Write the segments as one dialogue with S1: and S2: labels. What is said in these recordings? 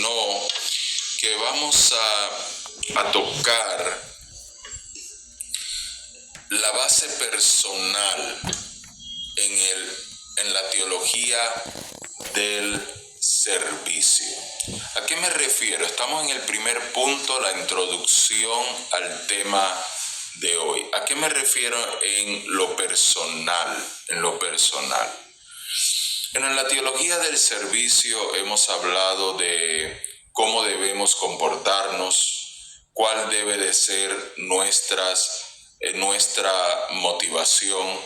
S1: sino que vamos a tocar la base personal en la teología del servicio. ¿A qué me refiero? Estamos en el primer punto, la introducción al tema de hoy. ¿A qué me refiero en lo personal? En la teología del servicio hemos hablado de cómo debemos comportarnos, cuál debe de ser nuestra motivación,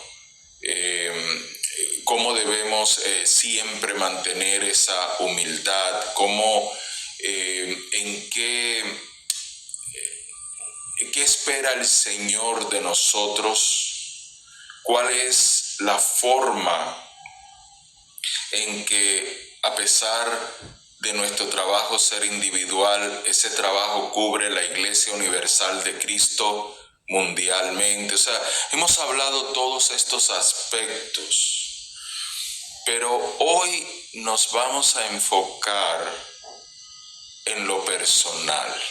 S1: cómo debemos siempre mantener esa humildad, en qué espera el Señor de nosotros, cuál es la forma en que, a pesar de nuestro trabajo ser individual, ese trabajo cubre la Iglesia Universal de Cristo mundialmente. O sea, hemos hablado todos estos aspectos, pero hoy nos vamos a enfocar en lo personal,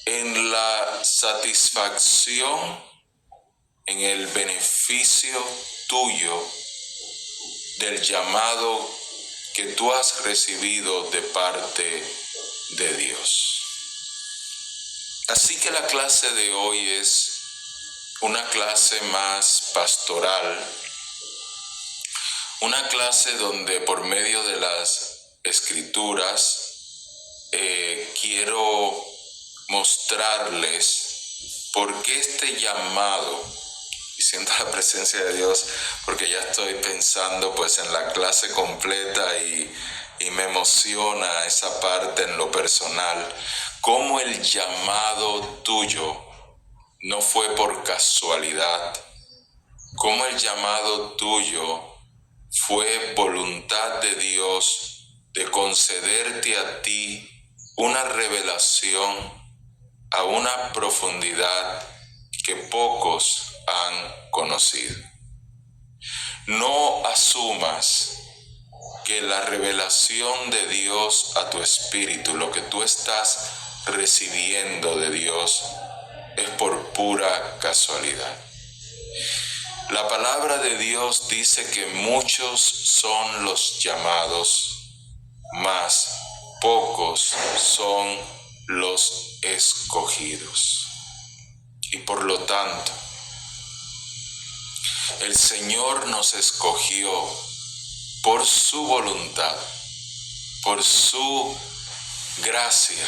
S1: en la satisfacción, en el beneficio tuyo del llamado que tú has recibido de parte de Dios. Así que la clase de hoy es una clase más pastoral, una clase donde por medio de las Escrituras quiero mostrarles por qué este llamado, y siento la presencia de Dios porque ya estoy pensando pues en la clase completa y me emociona esa parte en lo personal, cómo el llamado tuyo no fue por casualidad, cómo el llamado tuyo fue voluntad de Dios de concederte a ti una revelación a una profundidad que pocos han conocido. No asumas que la revelación de Dios a tu espíritu, lo que tú estás recibiendo de Dios, es por pura casualidad. La palabra de Dios dice que muchos son los llamados, mas pocos son los escogidos. Y por lo tanto, el Señor nos escogió por su voluntad, por su gracia,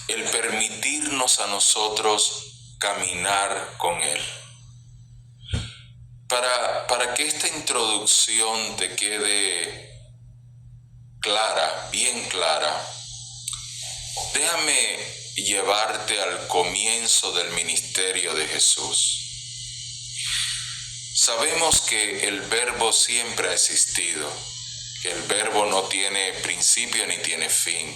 S1: el permitirnos a nosotros caminar con Él. Para que esta introducción te quede clara, bien clara, déjame llevarte al comienzo del ministerio de Jesús. Sabemos que el Verbo siempre ha existido, que el Verbo no tiene principio ni tiene fin,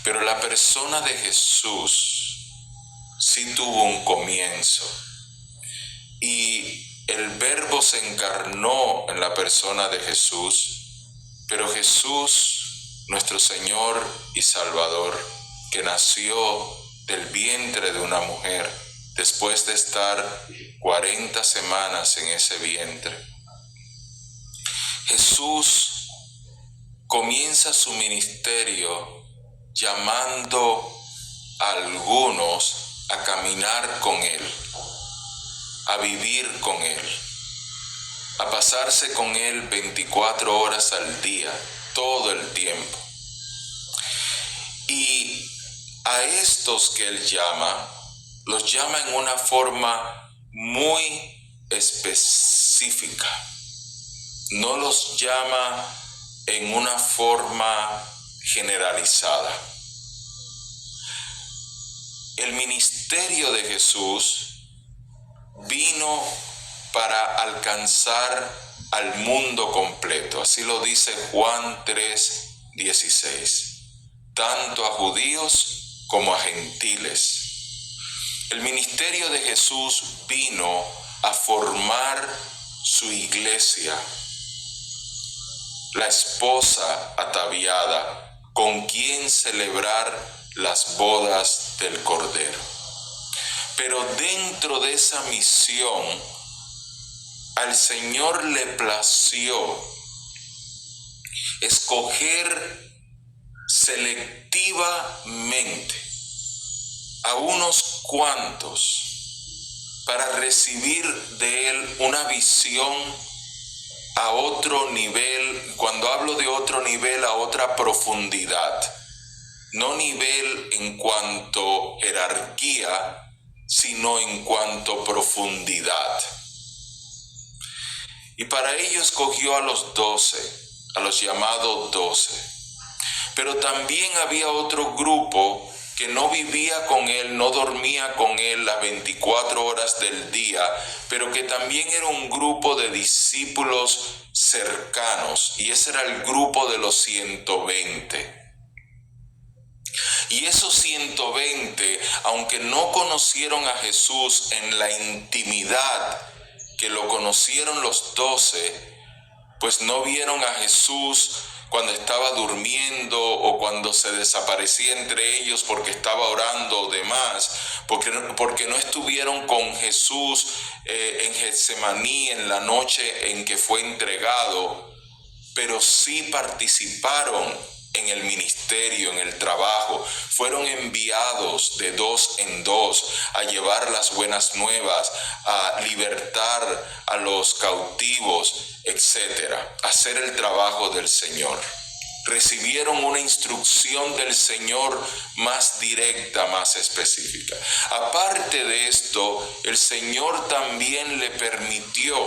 S1: pero la persona de Jesús sí tuvo un comienzo, y el Verbo se encarnó en la persona de Jesús, pero Jesús, nuestro Señor y Salvador, que nació del vientre de una mujer, después de estar 40 semanas en ese vientre, Jesús comienza su ministerio llamando a algunos a caminar con Él, a vivir con Él, a pasarse con Él 24 horas al día, todo el tiempo. Y a estos que Él llama, los llama en una forma muy específica. No los llama en una forma generalizada. El ministerio de Jesús vino para alcanzar al mundo completo. Así lo dice Juan 3:16. Tanto a judíos como a gentiles. El ministerio de Jesús vino a formar su iglesia, la esposa ataviada, con quien celebrar las bodas del Cordero. Pero dentro de esa misión, al Señor le plació escoger selectivamente a unos cuantos para recibir de Él una visión a otro nivel. Cuando hablo de otro nivel, a otra profundidad. No nivel en cuanto jerarquía, sino en cuanto profundidad. Y para ello escogió a los 12, a los llamados 12. Pero también había otro grupo que no vivía con Él, no dormía con Él las 24 horas del día, pero que también era un grupo de discípulos cercanos, y ese era el grupo de los 120. Y esos 120, aunque no conocieron a Jesús en la intimidad que lo conocieron los 12, pues no vieron a Jesús cuando estaba durmiendo o cuando se desaparecía entre ellos porque estaba orando o demás, porque no estuvieron con Jesús en Getsemaní en la noche en que fue entregado, pero sí participaron en el ministerio, en el trabajo. Fueron enviados de 2 en 2 a llevar las buenas nuevas, a libertar a los cautivos, etcétera, a hacer el trabajo del Señor. Recibieron una instrucción del Señor más directa, más específica. Aparte de esto, el Señor también le permitió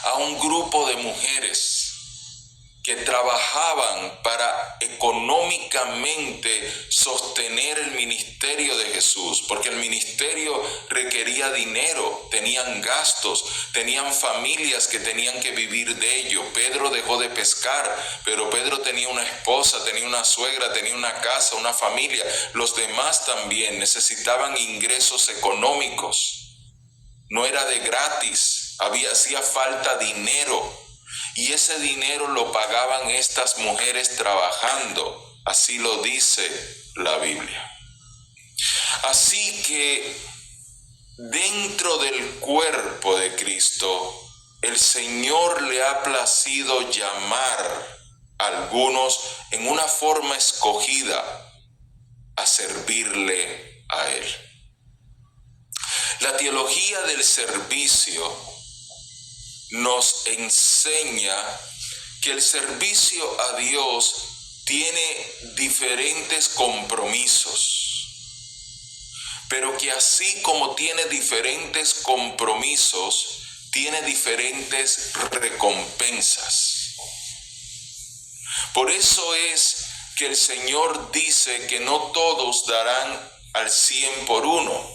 S1: a un grupo de mujeres que trabajaban para económicamente sostener el ministerio de Jesús, porque el ministerio requería dinero, tenían gastos, tenían familias que tenían que vivir de ello. Pedro dejó de pescar, pero Pedro tenía una esposa, tenía una suegra, tenía una casa, una familia. Los demás también necesitaban ingresos económicos. No era de gratis, hacía falta dinero. Y ese dinero lo pagaban estas mujeres trabajando. Así lo dice la Biblia. Así que dentro del cuerpo de Cristo, el Señor le ha placido llamar a algunos en una forma escogida a servirle a Él. La teología del servicio nos enseña que el servicio a Dios tiene diferentes compromisos, pero que así como tiene diferentes compromisos, tiene diferentes recompensas. Por eso es que el Señor dice que no todos darán al 100 por uno,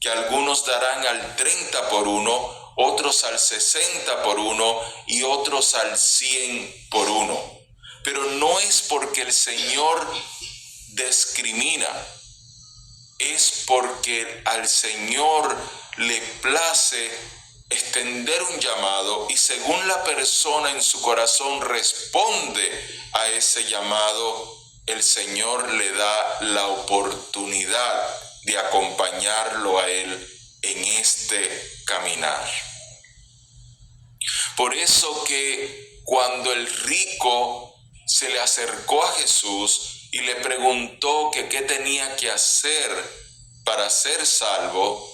S1: que algunos darán al 30 por uno, otros al 60 por uno y otros al 100 por uno. Pero no es porque el Señor discrimina, es porque al Señor le place extender un llamado, y según la persona en su corazón responde a ese llamado, el Señor le da la oportunidad de acompañarlo a Él en este caminar. Por eso que cuando el rico se le acercó a Jesús y le preguntó que qué tenía que hacer para ser salvo,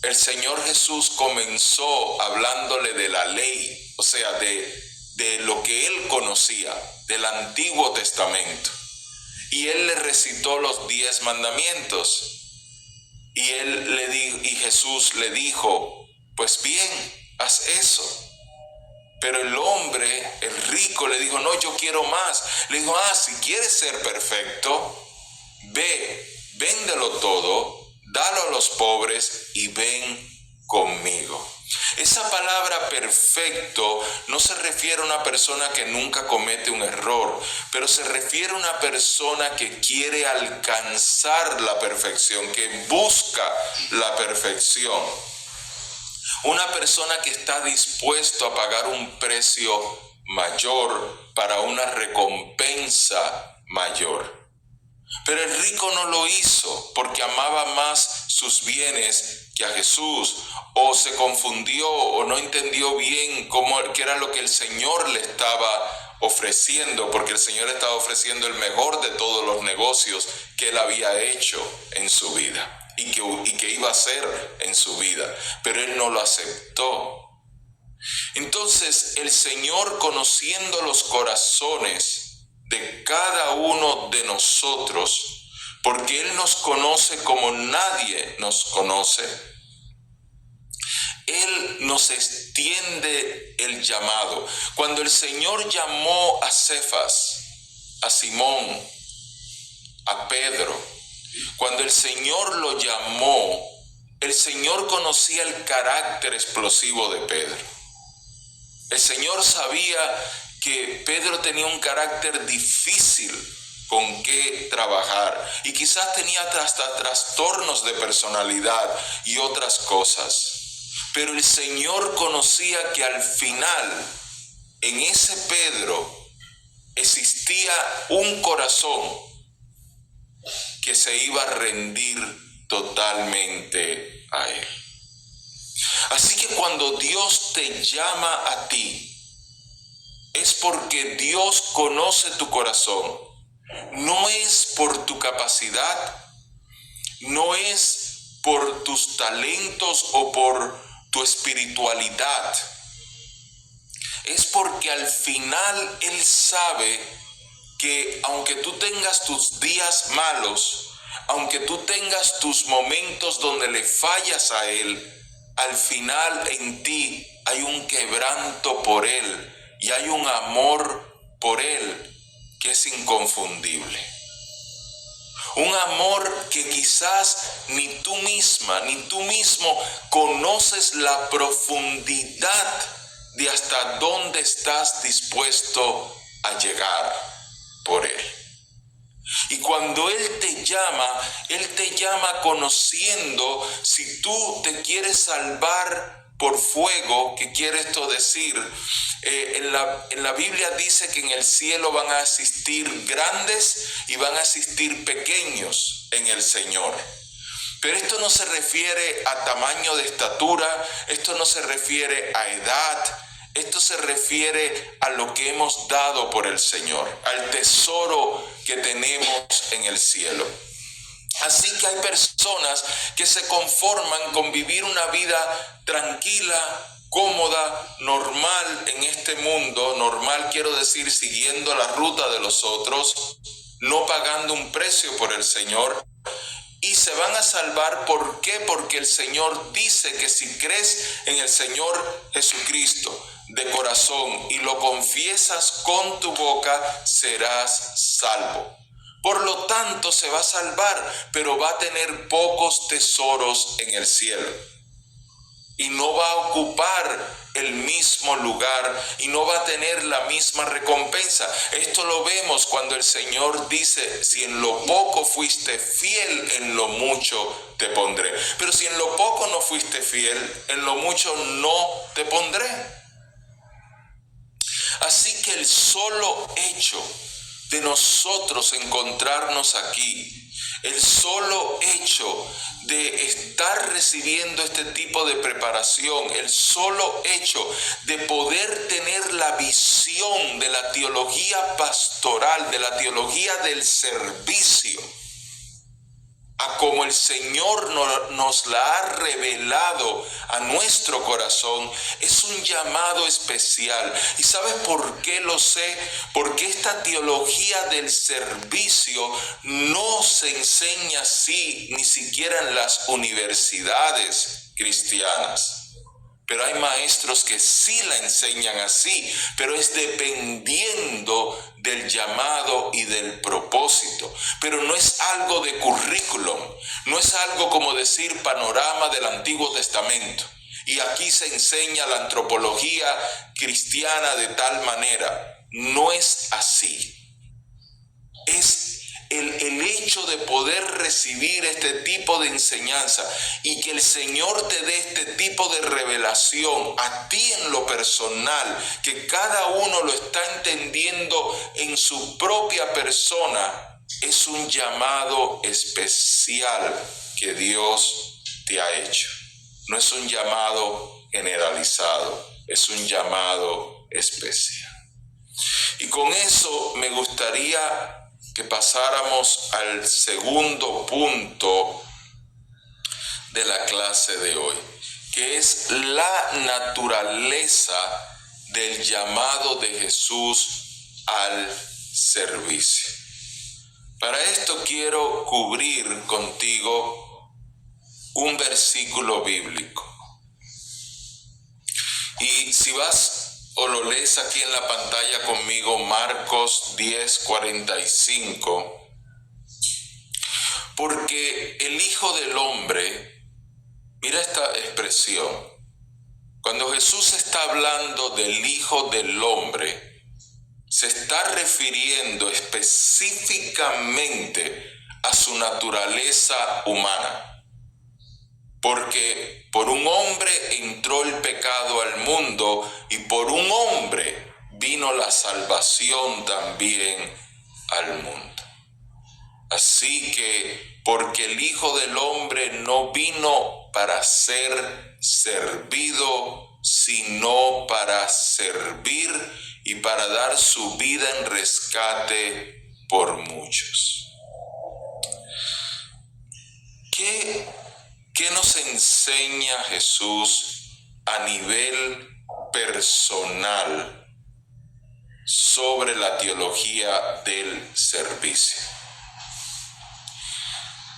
S1: el Señor Jesús comenzó hablándole de la ley, o sea, de lo que él conocía, del Antiguo Testamento. Y él le recitó los 10 mandamientos. Y Jesús le dijo, pues bien, haz eso. Pero el hombre, el rico, le dijo, no, yo quiero más. Le dijo, si quieres ser perfecto, véndelo todo, dalo a los pobres y ven conmigo. Esa palabra perfecto no se refiere a una persona que nunca comete un error, pero se refiere a una persona que quiere alcanzar la perfección, que busca la perfección. Una persona que está dispuesto a pagar un precio mayor para una recompensa mayor. Pero el rico no lo hizo porque amaba más sus bienes que a Jesús, o se confundió o no entendió bien qué era lo que el Señor le estaba ofreciendo, porque el Señor estaba ofreciendo el mejor de todos los negocios que él había hecho en su vida y que iba a hacer en su vida, pero él no lo aceptó. Entonces el Señor, conociendo los corazones de cada uno de nosotros, porque Él nos conoce como nadie nos conoce, Él nos extiende el llamado. Cuando el Señor llamó a Cefas, a Simón, a Pedro, cuando el Señor lo llamó, el Señor conocía el carácter explosivo de Pedro. El Señor sabía que Pedro tenía un carácter difícil con que trabajar y quizás tenía hasta trastornos de personalidad y otras cosas. Pero el Señor conocía que al final, en ese Pedro, existía un corazón que se iba a rendir totalmente a Él. Así que cuando Dios te llama a ti, es porque Dios conoce tu corazón. No es por tu capacidad, no es por tus talentos o por tu espiritualidad. Es porque al final Él sabe que aunque tú tengas tus días malos, aunque tú tengas tus momentos donde le fallas a Él, al final en ti hay un quebranto por Él y hay un amor por Él que es inconfundible. Un amor que quizás ni tú misma, ni tú mismo conoces la profundidad de hasta dónde estás dispuesto a llegar por Él. Y cuando Él te llama conociendo si tú te quieres salvar por fuego. ¿Qué quiere esto decir? En la Biblia dice que en el cielo van a existir grandes y van a existir pequeños en el Señor. Pero esto no se refiere a tamaño de estatura, esto no se refiere a edad, esto se refiere a lo que hemos dado por el Señor, al tesoro que tenemos en el cielo. Así que hay personas que se conforman con vivir una vida tranquila, cómoda, normal en este mundo. Normal quiero decir siguiendo la ruta de los otros, no pagando un precio por el Señor. Y se van a salvar, ¿por qué? Porque el Señor dice que si crees en el Señor Jesucristo de corazón y lo confiesas con tu boca, serás salvo. Por lo tanto, se va a salvar, pero va a tener pocos tesoros en el cielo. Y no va a ocupar el mismo lugar y no va a tener la misma recompensa. Esto lo vemos cuando el Señor dice: si en lo poco fuiste fiel, en lo mucho te pondré. Pero si en lo poco no fuiste fiel, en lo mucho no te pondré. Así que el solo hecho de nosotros encontrarnos aquí, el solo hecho de estar recibiendo este tipo de preparación, el solo hecho de poder tener la visión de la teología pastoral, de la teología del servicio, a como el Señor nos la ha revelado a nuestro corazón, es un llamado especial. ¿Y sabes por qué lo sé? Porque esta teología del servicio no se enseña así, ni siquiera en las universidades cristianas. Pero hay maestros que sí la enseñan así, pero es dependiendo del llamado y del propósito. Pero no es algo de currículum, no es algo como decir panorama del Antiguo Testamento. Y aquí se enseña la antropología cristiana de tal manera. No es así. Es el hecho de poder recibir este tipo de enseñanza y que el Señor te dé este tipo de revelación a ti en lo personal, que cada uno lo está entendiendo en su propia persona, es un llamado especial que Dios te ha hecho. No es un llamado generalizado, es un llamado especial. Y con eso me gustaría que pasáramos al segundo punto de la clase de hoy, que es la naturaleza del llamado de Jesús al servicio. Para esto quiero cubrir contigo un versículo bíblico. Y si vas o lo lees aquí en la pantalla conmigo, Marcos 10:45, porque el Hijo del Hombre, mira esta expresión, cuando Jesús está hablando del Hijo del Hombre, se está refiriendo específicamente a su naturaleza humana. Porque por un hombre entró el pecado al mundo y por un hombre vino la salvación también al mundo. Así que porque el Hijo del Hombre no vino para ser servido, sino para servir y para dar su vida en rescate por muchos. ¿Qué nos enseña Jesús a nivel personal sobre la teología del servicio?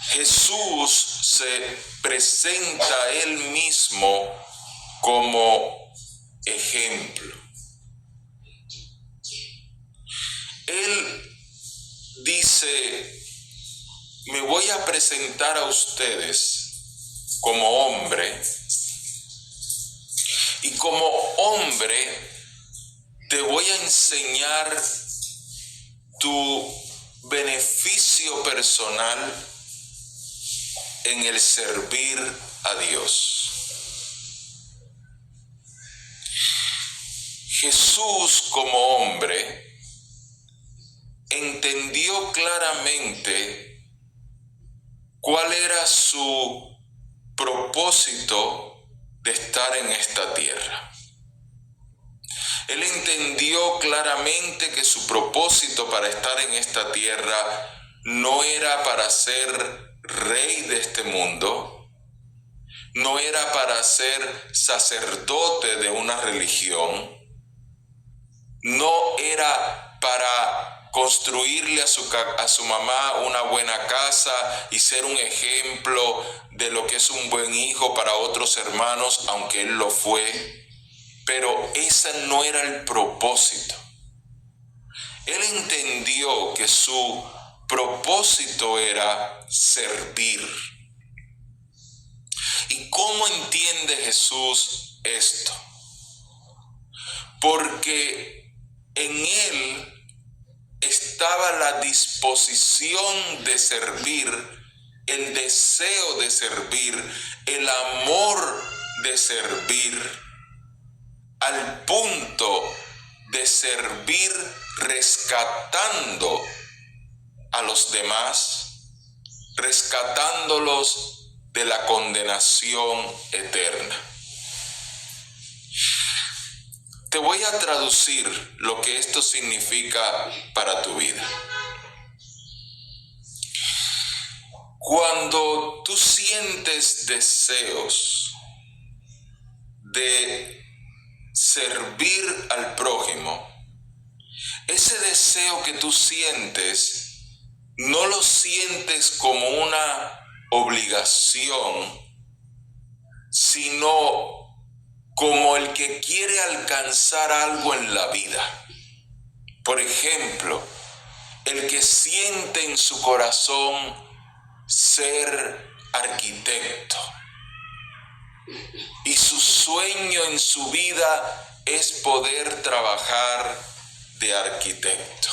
S1: Jesús se presenta a él mismo como ejemplo. Él dice: me voy a presentar a ustedes como hombre, y como hombre te voy a enseñar tu beneficio personal en el servir a Dios. Jesús como hombre entendió claramente cuál era su propósito de estar en esta tierra. Él entendió claramente que su propósito para estar en esta tierra no era para ser rey de este mundo, no era para ser sacerdote de una religión, no era para construirle a su mamá una buena casa y ser un ejemplo de lo que es un buen hijo para otros hermanos, aunque él lo fue. Pero ese no era el propósito. Él entendió que su propósito era servir. ¿Y cómo entiende Jesús esto? Porque en él estaba la disposición de servir, el deseo de servir, el amor de servir, al punto de servir rescatando a los demás, rescatándolos de la condenación eterna. Te voy a traducir lo que esto significa para tu vida. Cuando tú sientes deseos de servir al prójimo, ese deseo que tú sientes, no lo sientes como una obligación, sino como el que quiere alcanzar algo en la vida. Por ejemplo, el que siente en su corazón ser arquitecto y su sueño en su vida es poder trabajar de arquitecto.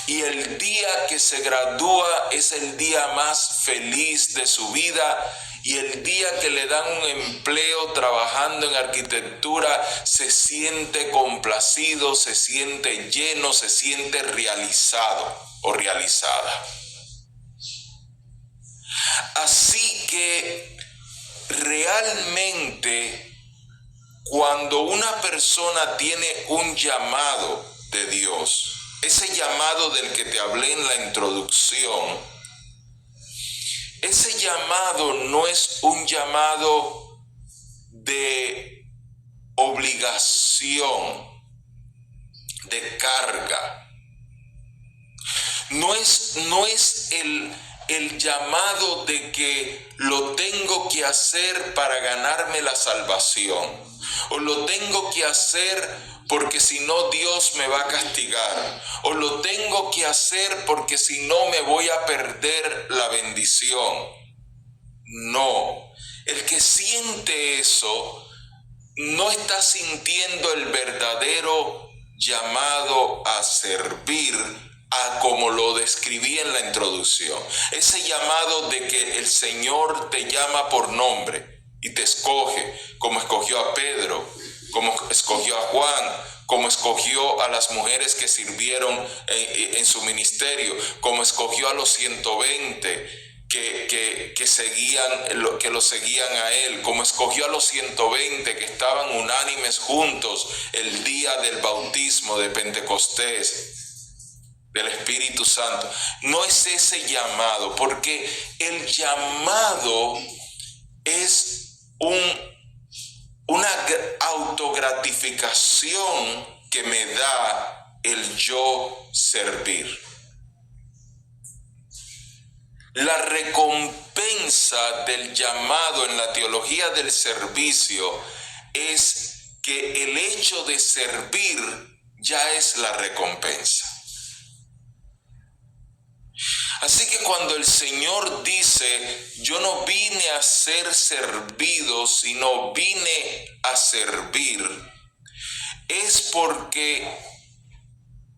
S1: Y el día que se gradúa es el día más feliz de su vida. Y el día que le dan un empleo trabajando en arquitectura, se siente complacido, se siente lleno, se siente realizado o realizada. Así que realmente cuando una persona tiene un llamado de Dios, ese llamado del que te hablé en la introducción, ese llamado no es un llamado de obligación, de carga. No es el llamado de que lo tengo que hacer para ganarme la salvación, o lo tengo que hacer porque si no Dios me va a castigar, o lo tengo que hacer porque si no me voy a perder la bendición. No, el que siente eso no está sintiendo el verdadero llamado a servir, como lo describí en la introducción. Ese llamado de que el Señor te llama por nombre y te escoge, como escogió a Pedro, como escogió a Juan, como escogió a las mujeres que sirvieron en su ministerio, como escogió a los 120 que lo seguían a él, como escogió a los 120 que estaban unánimes juntos el día del bautismo de Pentecostés, del Espíritu Santo. No es ese llamado, porque el llamado es una autogratificación que me da el yo servir. La recompensa del llamado en la teología del servicio es que el hecho de servir ya es la recompensa. Así que cuando el Señor dice, yo no vine a ser servido, sino vine a servir, es porque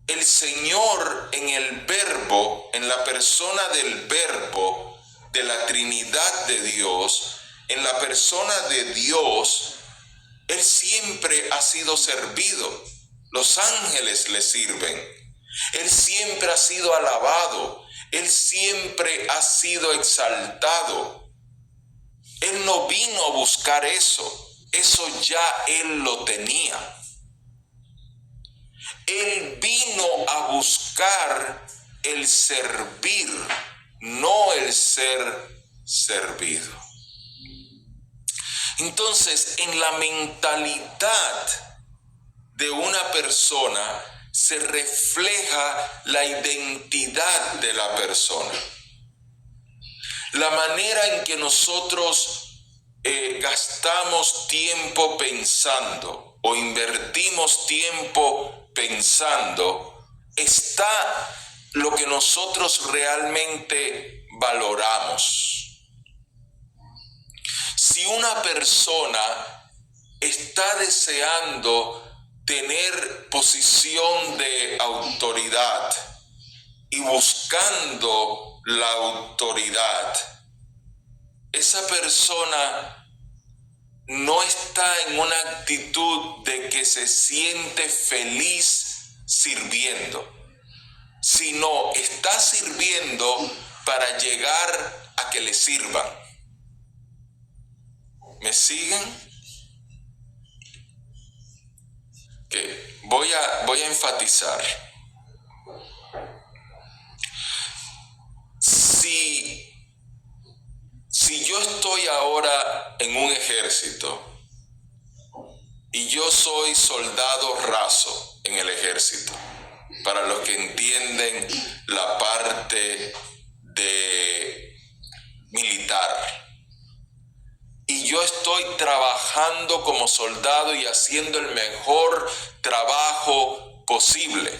S1: el Señor en el Verbo, en la persona del Verbo, de la Trinidad de Dios, en la persona de Dios, Él siempre ha sido servido. Los ángeles le sirven. Él siempre ha sido alabado. Él siempre ha sido exaltado. Él no vino a buscar eso. Eso ya Él lo tenía. Él vino a buscar el servir, no el ser servido. Entonces, en la mentalidad de una persona se refleja la identidad de la persona. La manera en que nosotros gastamos tiempo pensando o invertimos tiempo pensando, está lo que nosotros realmente valoramos. Si una persona está deseando tener posición de autoridad y buscando la autoridad, esa persona no está en una actitud de que se siente feliz sirviendo, sino está sirviendo para llegar a que le sirvan. ¿Me siguen? Okay. Voy a enfatizar. Si yo estoy ahora en un ejército y yo soy soldado raso en el ejército, para los que entienden la parte de militar, y yo estoy trabajando como soldado y haciendo el mejor trabajo posible,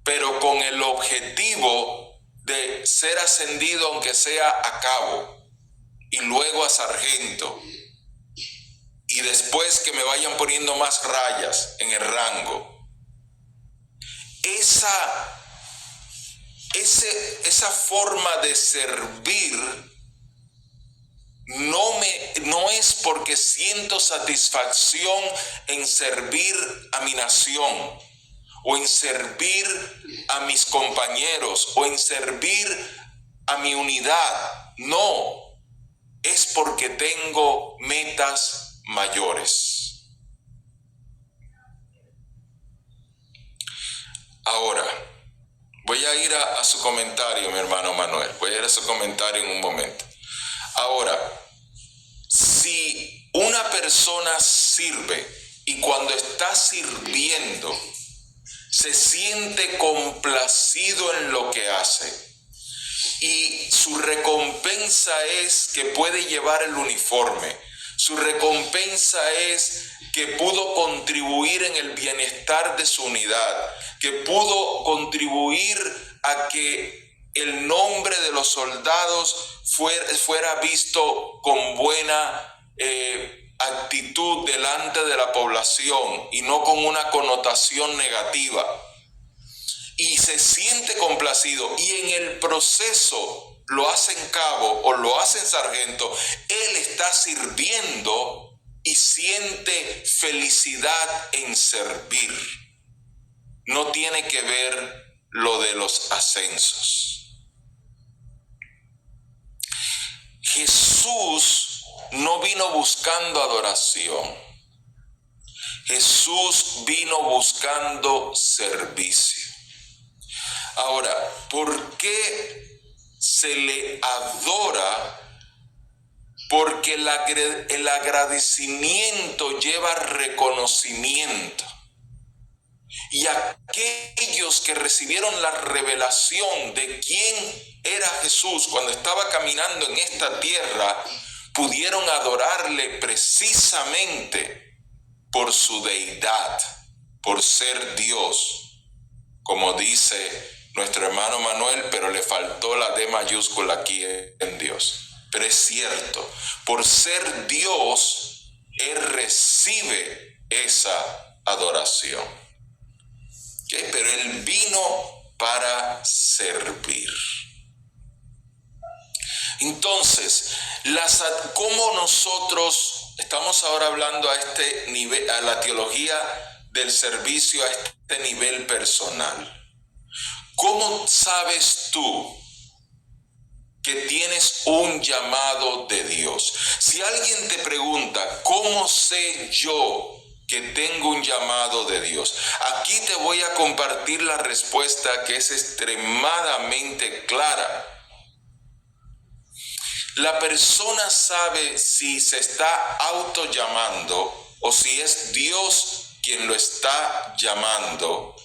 S1: pero con el objetivo de ser ascendido aunque sea a cabo y luego a sargento, y después que me vayan poniendo más rayas en el rango. Esa esa forma de servir no es porque siento satisfacción en servir a mi nación, o en servir a mis compañeros, o en servir a mi unidad. No, es porque tengo metas mayores. Ahora, voy a ir a su comentario, mi hermano Manuel. Voy a ir a su comentario en un momento. Ahora, si una persona sirve y cuando está sirviendo se siente complacido en lo que hace y su recompensa es que puede llevar el uniforme, su recompensa es que pudo contribuir en el bienestar de su unidad, que pudo contribuir a que el nombre de los soldados fuera visto con buena actitud delante de la población y no con una connotación negativa, y se siente complacido y en el proceso lo hacen cabo o lo hacen sargento, él está sirviendo y siente felicidad en servir. No tiene que ver lo de los ascensos. Jesús no vino buscando adoración. Jesús vino buscando servicio. Ahora, ¿por qué se le adora? Porque el agradecimiento lleva reconocimiento. Y aquellos que recibieron la revelación de quién era Jesús cuando estaba caminando en esta tierra, pudieron adorarle precisamente por su deidad, por ser Dios, como dice nuestro hermano Manuel, pero le faltó la D mayúscula aquí en Dios. Pero es cierto, por ser Dios, Él recibe esa adoración. ¿Okay? Pero Él vino para servir. Entonces, ¿cómo nosotros estamos ahora hablando a este nivel, a la teología del servicio, a este nivel personal? ¿Cómo sabes tú que tienes un llamado de Dios? Si alguien te pregunta, ¿cómo sé yo que tengo un llamado de Dios? Aquí te voy a compartir la respuesta que es extremadamente clara. La persona sabe si se está autollamando o si es Dios quien lo está llamando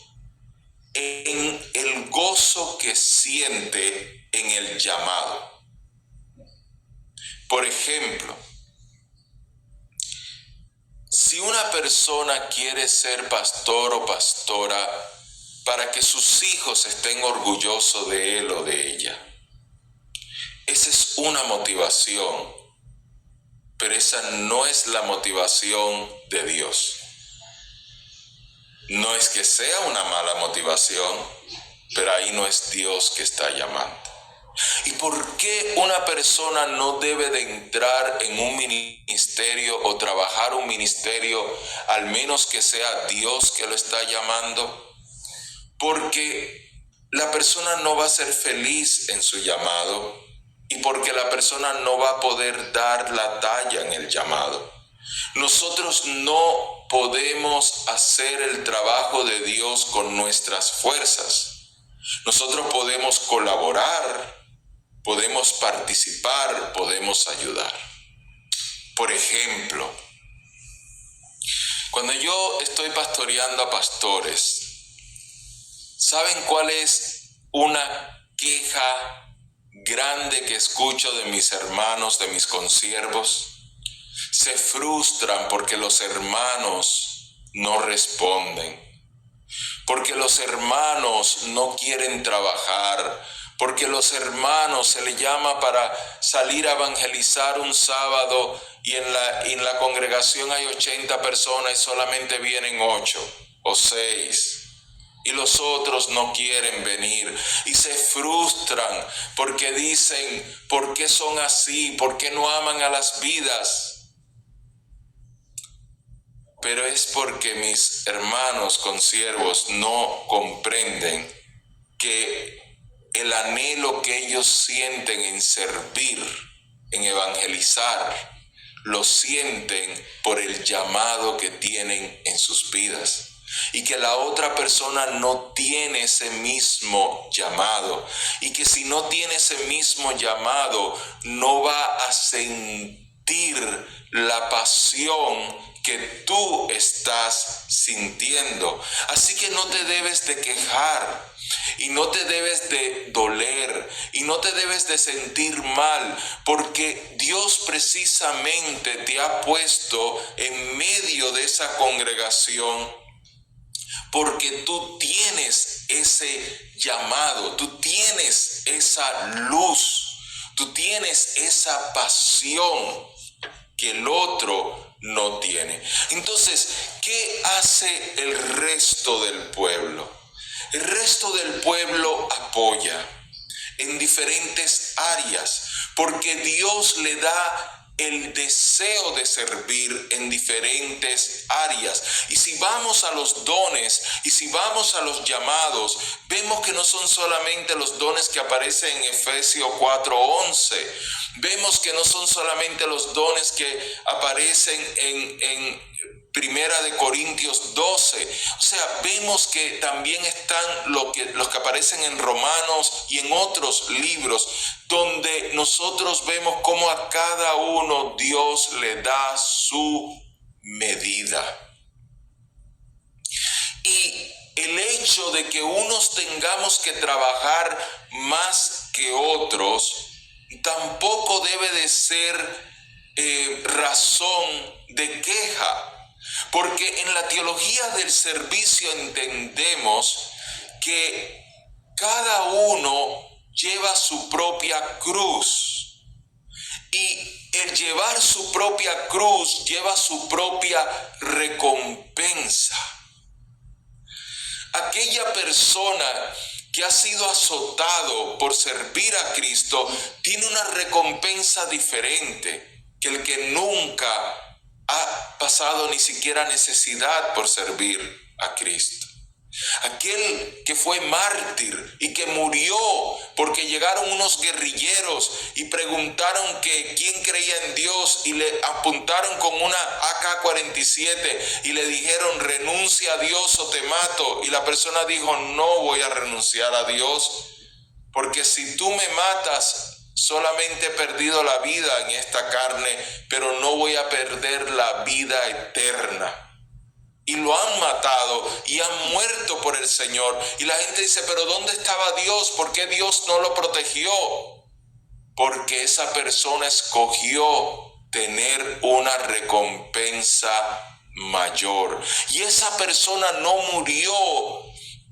S1: en el gozo que siente en el llamado. Por ejemplo, si una persona quiere ser pastor o pastora para que sus hijos estén orgullosos de él o de ella, esa es una motivación, pero esa no es la motivación de Dios. No es que sea una mala motivación, pero ahí no es Dios que está llamando. ¿Y por qué una persona no debe de entrar en un ministerio o trabajar un ministerio, al menos que sea Dios que lo está llamando? Porque la persona no va a ser feliz en su llamado y porque la persona no va a poder dar la talla en el llamado. Nosotros no podemos hacer el trabajo de Dios con nuestras fuerzas. Nosotros podemos colaborar, podemos participar, podemos ayudar. Por ejemplo, cuando yo estoy pastoreando a pastores, ¿saben cuál es una queja grande que escucho de mis hermanos, de mis consiervos? Se frustran porque los hermanos no responden, porque los hermanos no quieren trabajar, porque los hermanos se les llama para salir a evangelizar un sábado y en la congregación hay 80 personas y solamente vienen 8 o 6. y los otros no quieren venir y se frustran porque dicen, ¿por qué son así? ¿Por qué no aman a las vidas? Pero es porque mis hermanos consiervos no comprenden que el anhelo que ellos sienten en servir, en evangelizar, lo sienten por el llamado que tienen en sus vidas. Y que la otra persona no tiene ese mismo llamado. Y que si no tiene ese mismo llamado, no va a sentir la pasión que tú estás sintiendo. Así que no te debes de quejar. Y no te debes de doler y no te debes de sentir mal, porque Dios precisamente te ha puesto en medio de esa congregación, porque tú tienes ese llamado, tú tienes esa luz, tú tienes esa pasión que el otro no tiene. Entonces, ¿qué hace el resto del pueblo? El resto del pueblo apoya en diferentes áreas, porque Dios le da el deseo de servir en diferentes áreas. Y si vamos a los dones y si vamos a los llamados, vemos que no son solamente los dones que aparecen en Efesios 4:11. Vemos que no son solamente los dones que aparecen en Primera de Corintios 12. O sea, vemos que también están los que aparecen en Romanos y en otros libros, donde nosotros vemos cómo a cada uno Dios le da su medida. Y el hecho de que unos tengamos que trabajar más que otros tampoco debe de ser razón de queja. Porque en la teología del servicio entendemos que cada uno lleva su propia cruz. Y el llevar su propia cruz lleva su propia recompensa. Aquella persona que ha sido azotado por servir a Cristo tiene una recompensa diferente que el que nunca ha pasado ni siquiera necesidad por servir a Cristo. Aquel que fue mártir y que murió porque llegaron unos guerrilleros y preguntaron que quién creía en Dios y le apuntaron con una AK-47 y le dijeron renuncia a Dios o te mato, y la persona dijo no voy a renunciar a Dios, porque si tú me matas solamente he perdido la vida en esta carne, pero no voy a perder la vida eterna. Y lo han matado y han muerto por el Señor. Y la gente dice, pero ¿dónde estaba Dios? ¿Por qué Dios no lo protegió? Porque esa persona escogió tener una recompensa mayor. Y esa persona no murió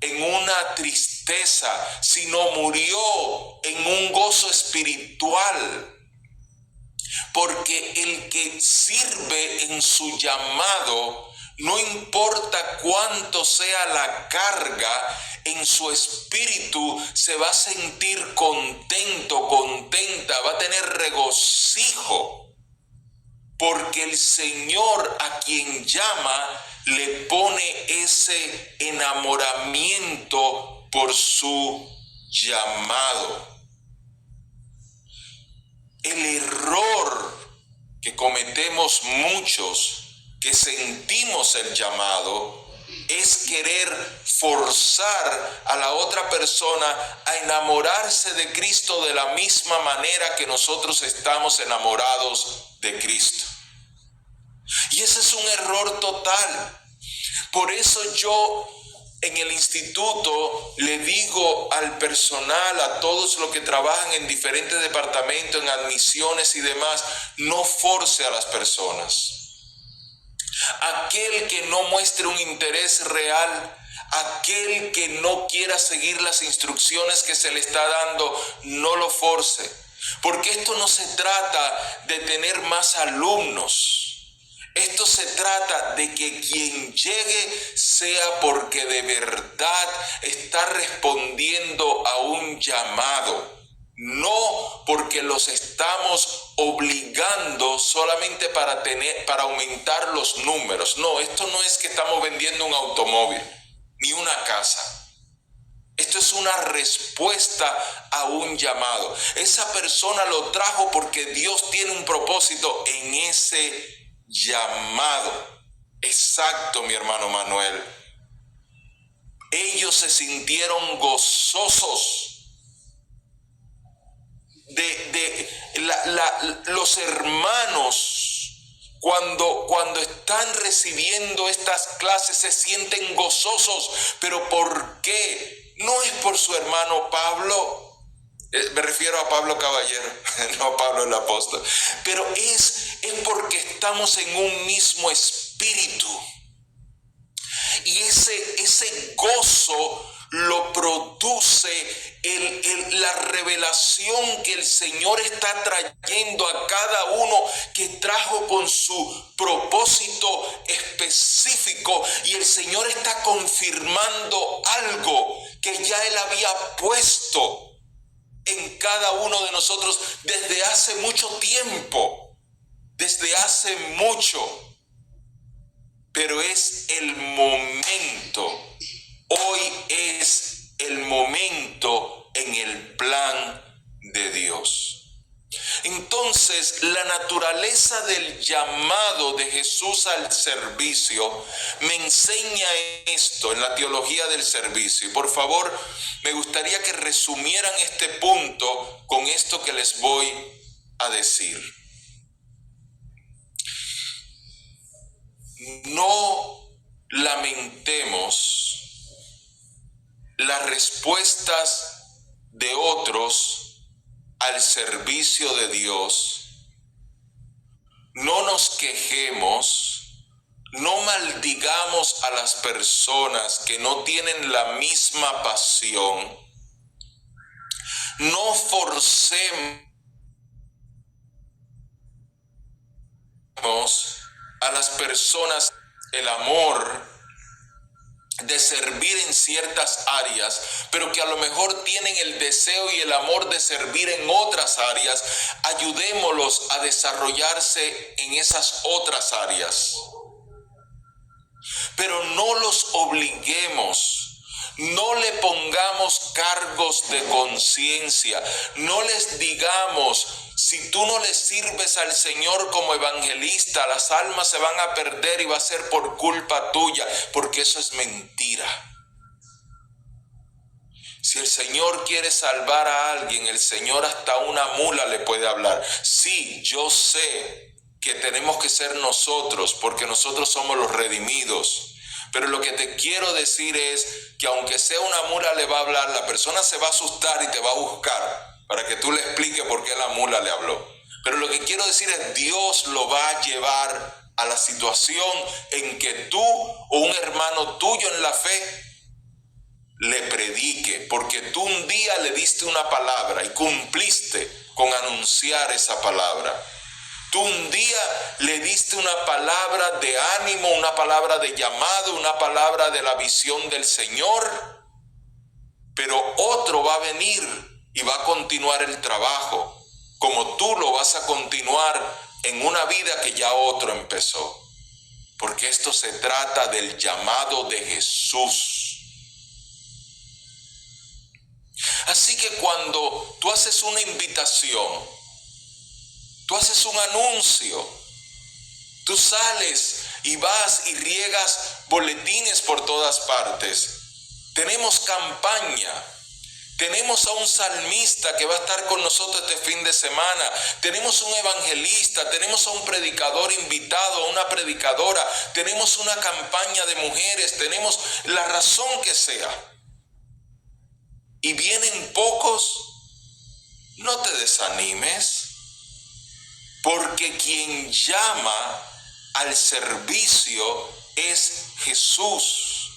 S1: en una tristeza, sino murió en un gozo espiritual. Porque el que sirve en su llamado, no importa cuánto sea la carga, en su espíritu se va a sentir contento, contenta, va a tener regocijo. Porque el Señor a quien llama le pone ese enamoramiento por su llamado. El error que cometemos muchos que sentimos el llamado es querer forzar a la otra persona a enamorarse de Cristo de la misma manera que nosotros estamos enamorados de Cristo. Y ese es un error total. Por eso yo en el instituto le digo al personal, a todos los que trabajan en diferentes departamentos, en admisiones y demás, no force a las personas. Aquel que no muestre un interés real, aquel que no quiera seguir las instrucciones que se le está dando, no lo force. Porque esto no se trata de tener más alumnos. Esto se trata de que quien llegue sea porque de verdad está respondiendo a un llamado. No porque los estamos obligando solamente para aumentar los números. No, esto no es que estamos vendiendo un automóvil ni una casa. Esto es una respuesta a un llamado. Esa persona lo trajo porque Dios tiene un propósito en ese llamado. Exacto, mi hermano Manuel. Ellos se sintieron gozosos. Los hermanos, cuando están recibiendo estas clases, se sienten gozosos. ¿Pero por qué? No es por su hermano Pablo. Me refiero a Pablo Caballero, no a Pablo el apóstol. Pero es porque estamos en un mismo espíritu. Y ese gozo lo produce la revelación que el Señor está trayendo a cada uno, que trajo con su propósito específico, y el Señor está confirmando algo que ya Él había puesto en cada uno de nosotros desde hace mucho tiempo, desde hace mucho. Pero es el momento. Hoy es el momento en el plan de Dios. Entonces, la naturaleza del llamado de Jesús al servicio me enseña esto en la teología del servicio. Y por favor, me gustaría que resumieran este punto con esto que les voy a decir. No lamentemos las respuestas de otros al servicio de Dios. No nos quejemos, no maldigamos a las personas que no tienen la misma pasión. No forcemos a las personas el amor de servir en ciertas áreas, pero que a lo mejor tienen el deseo y el amor de servir en otras áreas. Ayudémoslos a desarrollarse en esas otras áreas, pero no los obliguemos. No le pongamos cargos de conciencia. No les digamos: si tú no le sirves al Señor como evangelista, las almas se van a perder y va a ser por culpa tuya, porque eso es mentira. Si el Señor quiere salvar a alguien, el Señor hasta una mula le puede hablar. Sí, yo sé que tenemos que ser nosotros, porque nosotros somos los redimidos. Pero lo que te quiero decir es que aunque sea una mula le va a hablar, la persona se va a asustar y te va a buscar para que tú le expliques por qué la mula le habló. Pero lo que quiero decir es, Dios lo va a llevar a la situación en que tú o un hermano tuyo en la fe le predique, porque tú un día le diste una palabra y cumpliste con anunciar esa palabra. Tú un día le diste una palabra de ánimo, una palabra de llamado, una palabra de la visión del Señor, pero otro va a venir y va a continuar el trabajo, como tú lo vas a continuar en una vida que ya otro empezó. Porque esto se trata del llamado de Jesús. Así que cuando tú haces una invitación, tú haces un anuncio, tú sales y vas y riegas boletines por todas partes. Tenemos campaña, tenemos a un salmista que va a estar con nosotros este fin de semana, tenemos un evangelista, tenemos a un predicador invitado, a una predicadora, tenemos una campaña de mujeres, tenemos la razón que sea. Y vienen pocos, no te desanimes. Porque quien llama al servicio es Jesús.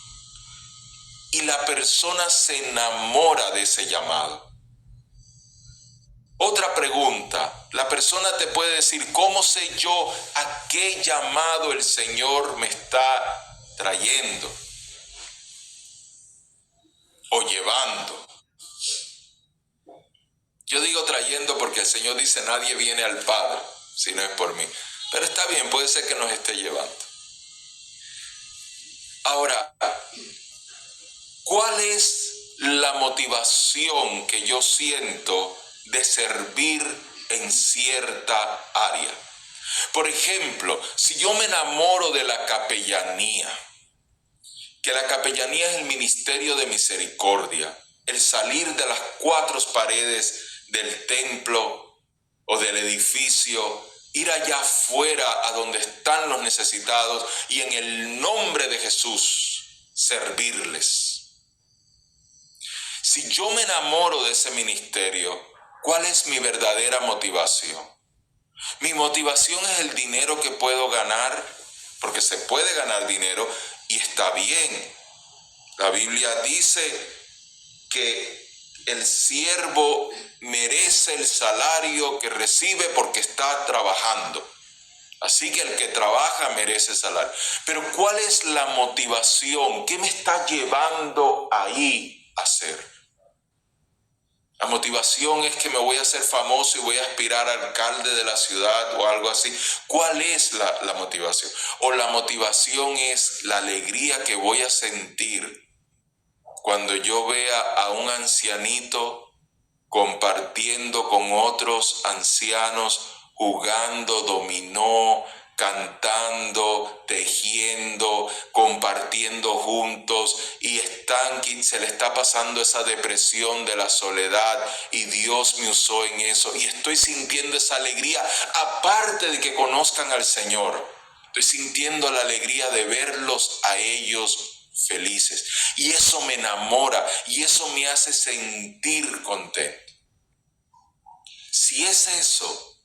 S1: Y la persona se enamora de ese llamado. Otra pregunta. La persona te puede decir: ¿cómo sé yo a qué llamado el Señor me está trayendo? o llevando. Yo digo trayendo porque el Señor dice nadie viene al Padre si no es por mí. Pero está bien, puede ser que nos esté llevando. Ahora, ¿cuál es la motivación que yo siento de servir en cierta área? Por ejemplo, si yo me enamoro de la capellanía, que la capellanía es el ministerio de misericordia, el salir de las cuatro paredes del templo o del edificio, ir allá afuera a donde están los necesitados y en el nombre de Jesús servirles. Si yo me enamoro de ese ministerio, ¿cuál es mi verdadera motivación? Mi motivación es el dinero que puedo ganar, porque se puede ganar dinero y está bien. La Biblia dice que el siervo merece el salario que recibe porque está trabajando. Así que el que trabaja merece salario. Pero ¿cuál es la motivación? ¿Qué me está llevando ahí a hacer? La motivación es que me voy a hacer famoso y voy a aspirar a alcalde de la ciudad o algo así. ¿Cuál es la motivación? O la motivación es la alegría que voy a sentir cuando yo vea a un ancianito compartiendo con otros ancianos, jugando dominó, cantando, tejiendo, compartiendo juntos y se le está pasando esa depresión de la soledad y Dios me usó en eso y estoy sintiendo esa alegría, aparte de que conozcan al Señor, estoy sintiendo la alegría de verlos a ellos felices y eso me enamora y eso me hace sentir contento. Si es eso,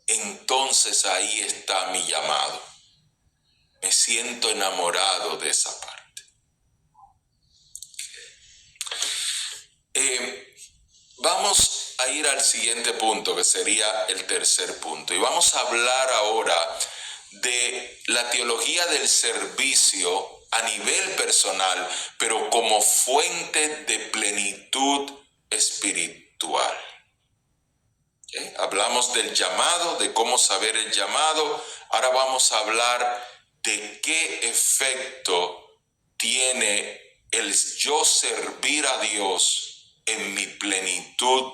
S1: entonces ahí está mi llamado. Me siento enamorado de esa parte. Vamos a ir al siguiente punto, que sería el tercer punto. Y vamos a hablar ahora de la teología del servicio a nivel personal, pero como fuente de plenitud espiritual. ¿Okay? Hablamos del llamado, de cómo saber el llamado. Ahora vamos a hablar de qué efecto tiene el yo servir a Dios en mi plenitud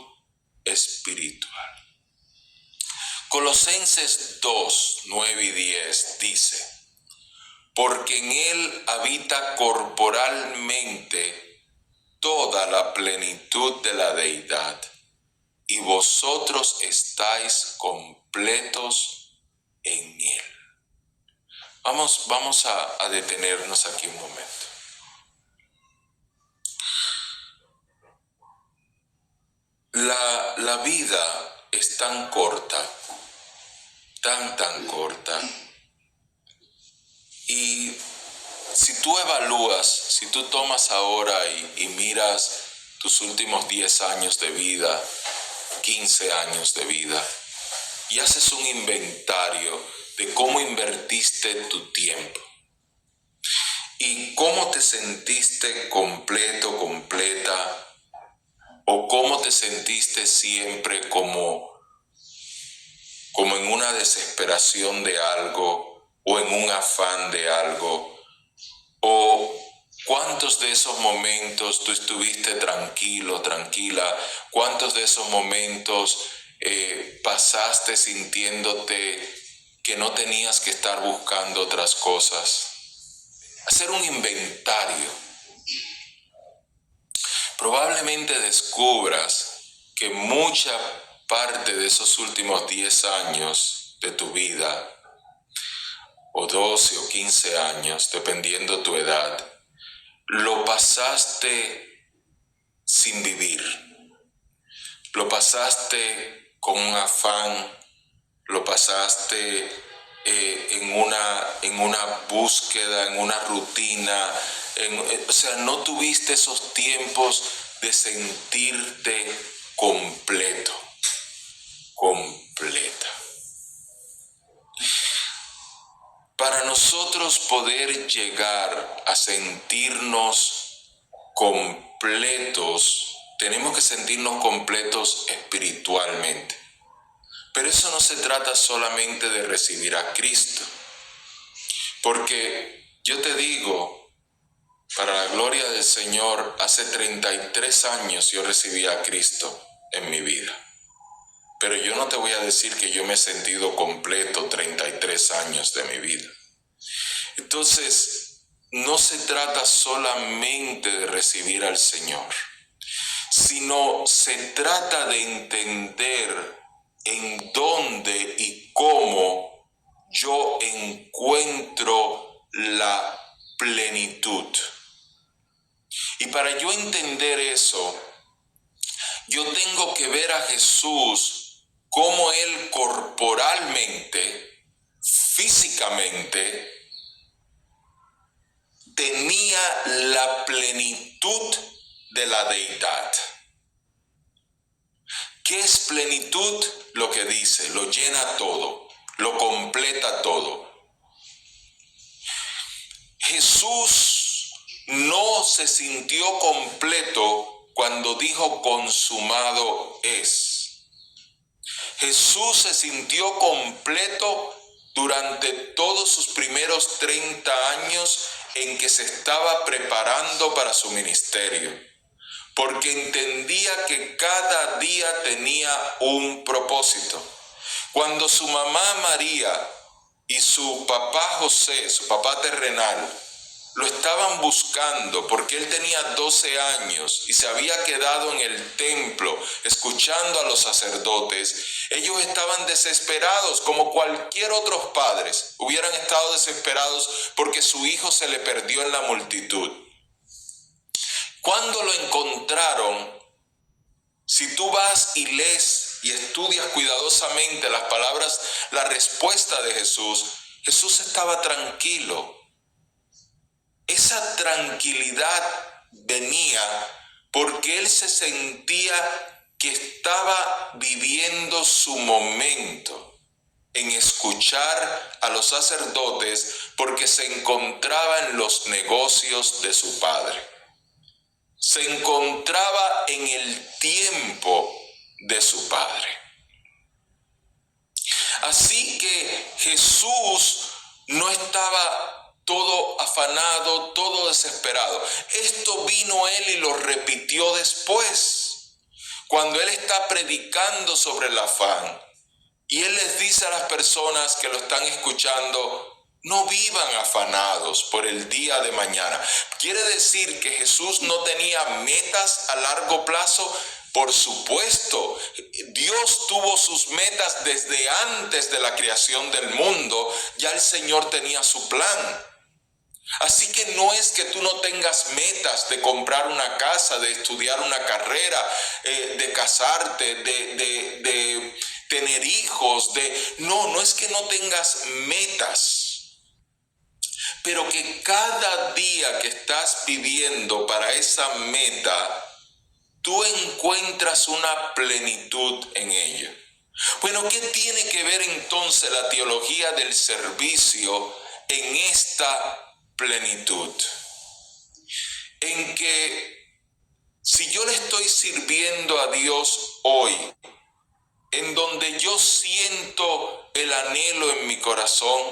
S1: espiritual. Colosenses 2, 9 y 10 dice: porque en Él habita corporalmente toda la plenitud de la deidad, y vosotros estáis completos en Él. Vamos a detenernos aquí un momento. La vida es tan corta, tan corta. Y si tú evalúas, si tú tomas ahora y miras tus últimos 10 años de vida, 15 años de vida, y haces un inventario de cómo invertiste tu tiempo y cómo te sentiste completo, completa, o cómo te sentiste siempre como en una desesperación de algo o en un afán de algo, o cuántos de esos momentos tú estuviste tranquilo, tranquila, cuántos de esos momentos pasaste sintiéndote que no tenías que estar buscando otras cosas. Hacer un inventario. Probablemente descubras que mucha parte de esos últimos 10 años de tu vida, o 12 o 15 años, dependiendo tu edad, lo pasaste sin vivir. Lo pasaste con un afán, lo pasaste en una búsqueda, en una rutina, o sea, no tuviste esos tiempos de sentirte completo, completa. Para nosotros poder llegar a sentirnos completos, tenemos que sentirnos completos espiritualmente. Pero eso no se trata solamente de recibir a Cristo. Porque yo te digo, para la gloria del Señor, hace 33 años yo recibí a Cristo en mi vida. Pero yo no te voy a decir que yo me he sentido completo 33 años de mi vida. Entonces, no se trata solamente de recibir al Señor, sino se trata de entender en dónde y cómo yo encuentro la plenitud. Y para yo entender eso, yo tengo que ver a Jesús cómo Él corporalmente, físicamente, tenía la plenitud de la deidad. ¿Qué es plenitud? Lo que dice, lo llena todo, lo completa todo. Jesús no se sintió completo cuando dijo consumado es. Jesús se sintió completo durante todos sus primeros 30 años en que se estaba preparando para su ministerio, porque entendía que cada día tenía un propósito. Cuando su mamá María y su papá José, su papá terrenal, lo estaban buscando porque él tenía 12 años y se había quedado en el templo escuchando a los sacerdotes, ellos estaban desesperados como cualquier otros padres hubieran estado desesperados porque su hijo se le perdió en la multitud. Cuando lo encontraron, si tú vas y lees y estudias cuidadosamente las palabras, la respuesta de Jesús, Jesús estaba tranquilo. Esa tranquilidad venía porque él se sentía que estaba viviendo su momento en escuchar a los sacerdotes porque se encontraba en los negocios de su padre. Se encontraba en el tiempo de su padre. Así que Jesús no estaba todo afanado, todo desesperado. Esto vino él y lo repitió después, cuando él está predicando sobre el afán. Y él les dice a las personas que lo están escuchando, no vivan afanados por el día de mañana. Quiere decir que Jesús no tenía metas a largo plazo. Por supuesto, Dios tuvo sus metas desde antes de la creación del mundo. Ya el Señor tenía su plan. Así que no es que tú no tengas metas de comprar una casa, de estudiar una carrera, de casarte, de tener hijos, no es que no tengas metas, pero que cada día que estás viviendo para esa meta, tú encuentras una plenitud en ello. Bueno, ¿qué tiene que ver entonces la teología del servicio en esta plenitud? En que si yo le estoy sirviendo a Dios hoy, en donde yo siento el anhelo en mi corazón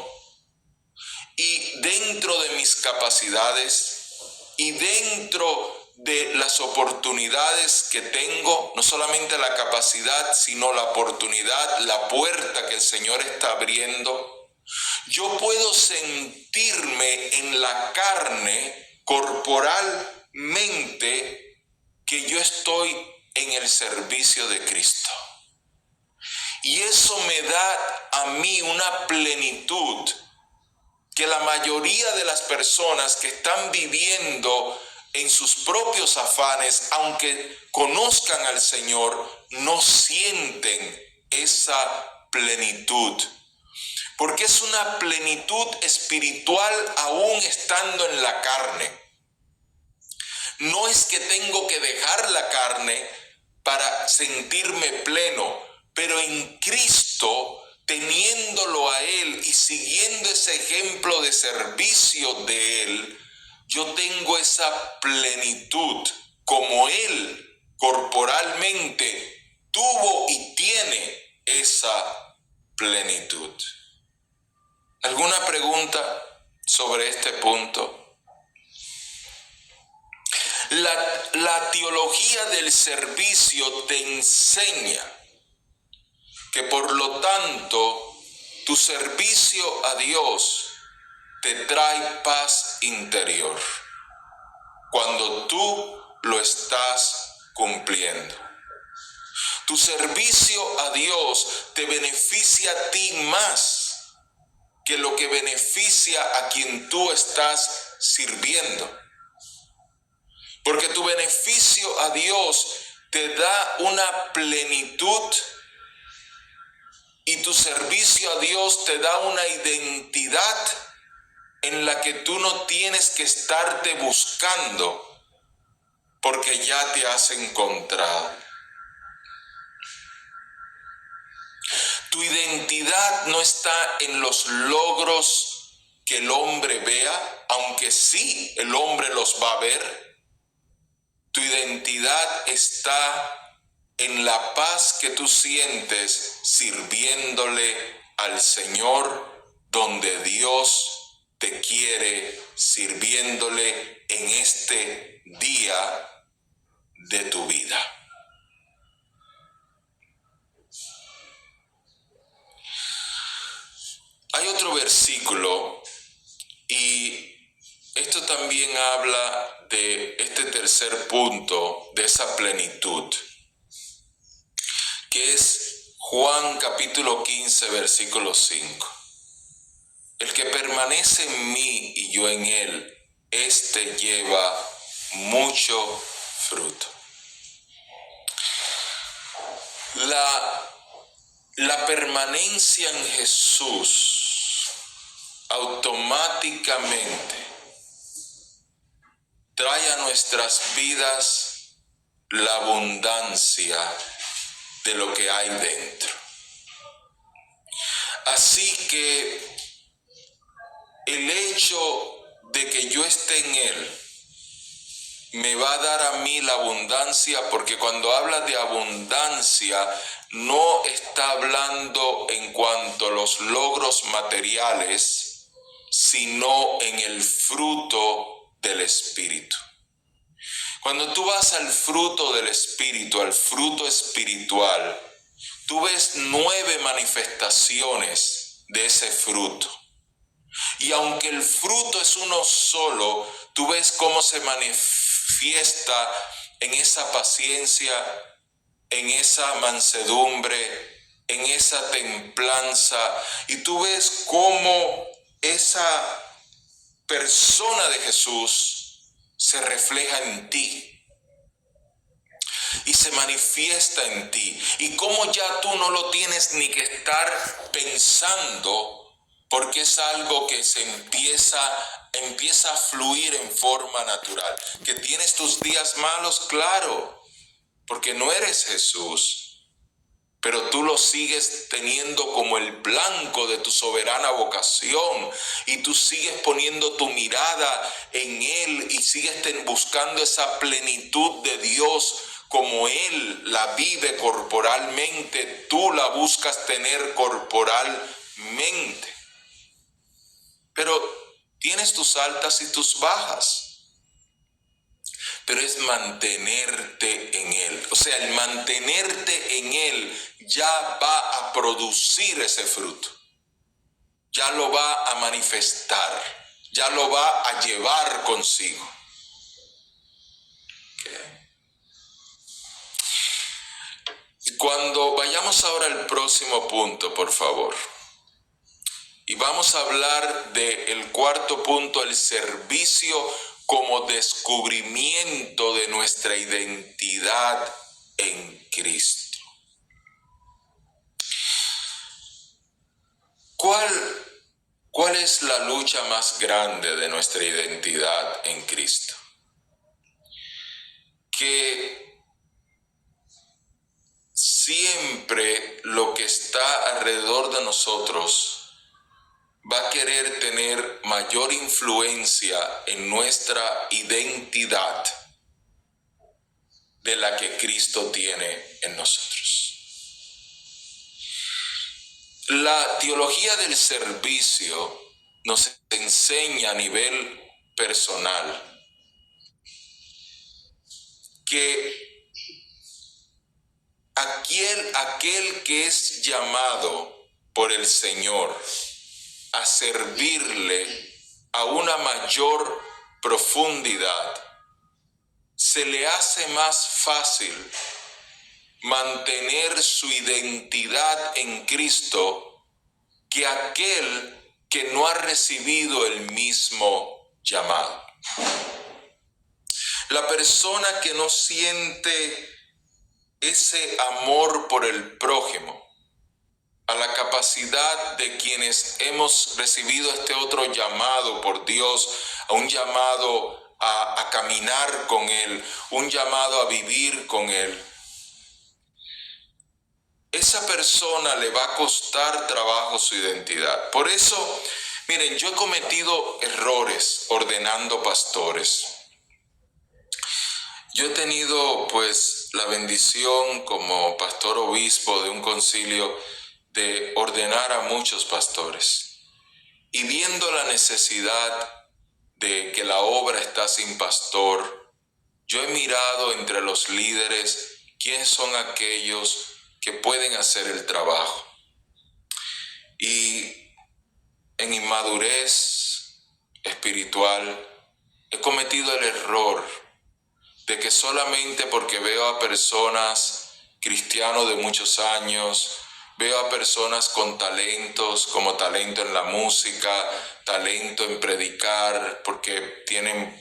S1: y dentro de mis capacidades y dentro de las oportunidades que tengo, no solamente la capacidad, sino la oportunidad, la puerta que el Señor está abriendo, yo puedo sentirme en la carne, corporalmente, que yo estoy en el servicio de Cristo. Y eso me da a mí una plenitud que la mayoría de las personas que están viviendo en sus propios afanes, aunque conozcan al Señor, no sienten esa plenitud. Porque es una plenitud espiritual aún estando en la carne. No es que tengo que dejar la carne para sentirme pleno, pero en Cristo, teniéndolo a Él y siguiendo ese ejemplo de servicio de Él, yo tengo esa plenitud como Él corporalmente tuvo y tiene esa plenitud. ¿Alguna pregunta sobre este punto? La teología del servicio te enseña que por lo tanto tu servicio a Dios te trae paz interior cuando tú lo estás cumpliendo. Tu servicio a Dios te beneficia a ti más que lo que beneficia a quien tú estás sirviendo. Porque tu beneficio a Dios te da una plenitud y tu servicio a Dios te da una identidad en la que tú no tienes que estarte buscando porque ya te has encontrado. Tu identidad no está en los logros que el hombre vea, aunque sí el hombre los va a ver. Tu identidad está en la paz que tú sientes sirviéndole al Señor donde Dios te quiere, sirviéndole en este día de tu vida. Hay otro versículo y esto también habla de este tercer punto, de esa plenitud, que es Juan capítulo 15, versículo 5. El que permanece en mí y yo en él, éste lleva mucho fruto. La permanencia en Jesús automáticamente trae a nuestras vidas la abundancia de lo que hay dentro. Así que el hecho de que yo esté en Él me va a dar a mí la abundancia, porque cuando habla de abundancia no está hablando en cuanto a los logros materiales, sino en el fruto del Espíritu. Cuando tú vas al fruto del Espíritu, al fruto espiritual, tú ves 9 manifestaciones de ese fruto. Y aunque el fruto es uno solo, tú ves cómo se manifiesta en esa paciencia, en esa mansedumbre, en esa templanza. Y tú ves cómo esa persona de Jesús se refleja en ti y se manifiesta en ti, y cómo ya tú no lo tienes ni que estar pensando, porque es algo que se empieza a fluir en forma natural. Que tienes tus días malos, claro, porque no eres Jesús, pero tú lo sigues teniendo como el blanco de tu soberana vocación, y tú sigues poniendo tu mirada en Él y sigues buscando esa plenitud de Dios como Él la vive corporalmente, tú la buscas tener corporalmente. Pero tienes tus altas y tus bajas. Pero es mantenerte en Él. O sea, el mantenerte en Él ya va a producir ese fruto. Ya lo va a manifestar. Ya lo va a llevar consigo. Okay. Y cuando vayamos ahora al próximo punto, por favor. Y vamos a hablar del cuarto punto, el servicio como descubrimiento de nuestra identidad en Cristo. ¿Cuál es la lucha más grande de nuestra identidad en Cristo? Que siempre lo que está alrededor de nosotros va a querer tener mayor influencia en nuestra identidad de la que Cristo tiene en nosotros. La teología del servicio nos enseña a nivel personal que aquel que es llamado por el Señor a servirle a una mayor profundidad, se le hace más fácil mantener su identidad en Cristo que aquel que no ha recibido el mismo llamado. La persona que no siente ese amor por el prójimo, a la capacidad de quienes hemos recibido este otro llamado por Dios, a un llamado a caminar con Él, un llamado a vivir con Él. Esa persona le va a costar trabajo su identidad. Por eso, miren, yo he cometido errores ordenando pastores. Yo he tenido pues la bendición como pastor obispo de un concilio de ordenar a muchos pastores. Y viendo la necesidad de que la obra está sin pastor, yo he mirado entre los líderes quiénes son aquellos que pueden hacer el trabajo. Y en inmadurez espiritual he cometido el error de que solamente porque veo a personas cristianos de muchos años, veo a personas con talentos, como talento en la música, talento en predicar, porque tienen